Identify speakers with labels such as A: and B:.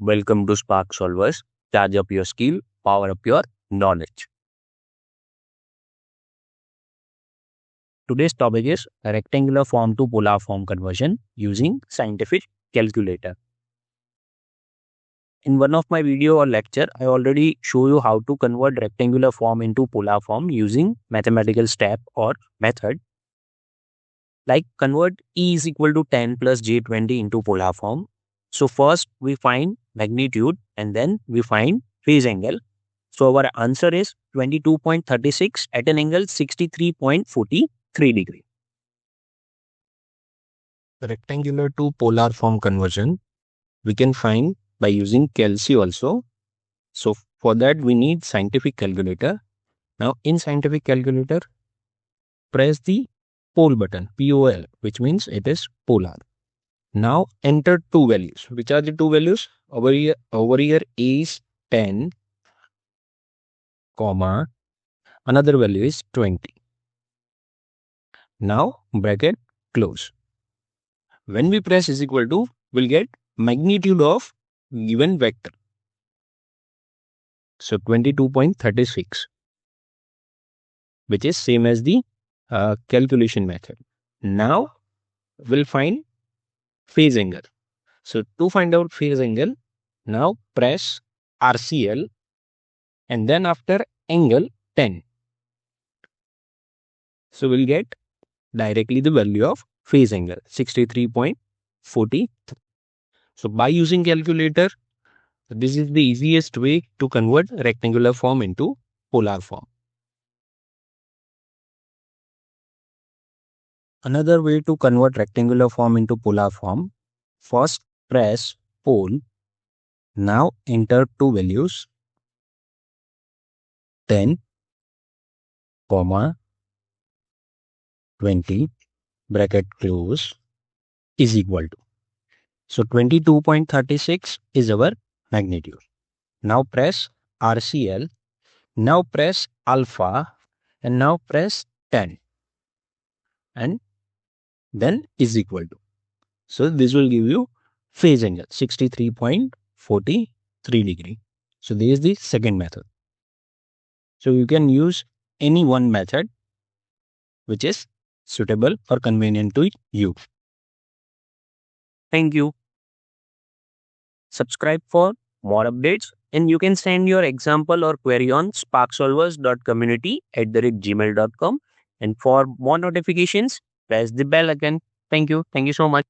A: Welcome to Spark Solvers. Charge up your skill, power up your knowledge. Today's topic is rectangular form to polar form conversion using scientific calculator. In one of my video or lecture, I already show you how to convert rectangular form into polar form using mathematical step or method. Like convert E is equal to 10 plus J20 into polar form. So first we find magnitude and then we find phase angle. So our answer is 22.36 at an angle 63.43 degree.
B: The rectangular to polar form conversion we can find by using Casio also. So for that we need scientific calculator. Now in scientific calculator, press the pole button, POL, which means it is polar. Now enter two values. Which are the two values? Over here A is 10, comma, another value is 20. Now bracket close. When we press is equal to, we'll get magnitude of given vector. So 22.36, which is same as the calculation method. Now we'll find phase angle. So to find out phase angle, now press RCL and then after angle 10. So we'll get directly the value of phase angle 63.43. So by using calculator, this is the easiest way to convert rectangular form into polar form. Another way to convert rectangular form into polar form, first press pole. Now enter two values 10, comma, 20, bracket close, is equal to. So 22.36 is our magnitude. Now press RCL. Now press alpha and now press 10 and then is equal to. So this will give you phase angle 63.43 degree. So this is the second method. So you can use any one method which is suitable or convenient to you.
A: Thank you. Subscribe for more updates and you can send your example or query on sparksolvers.community@gmail.com. And for more notifications, press the bell icon. Thank you. Thank you so much.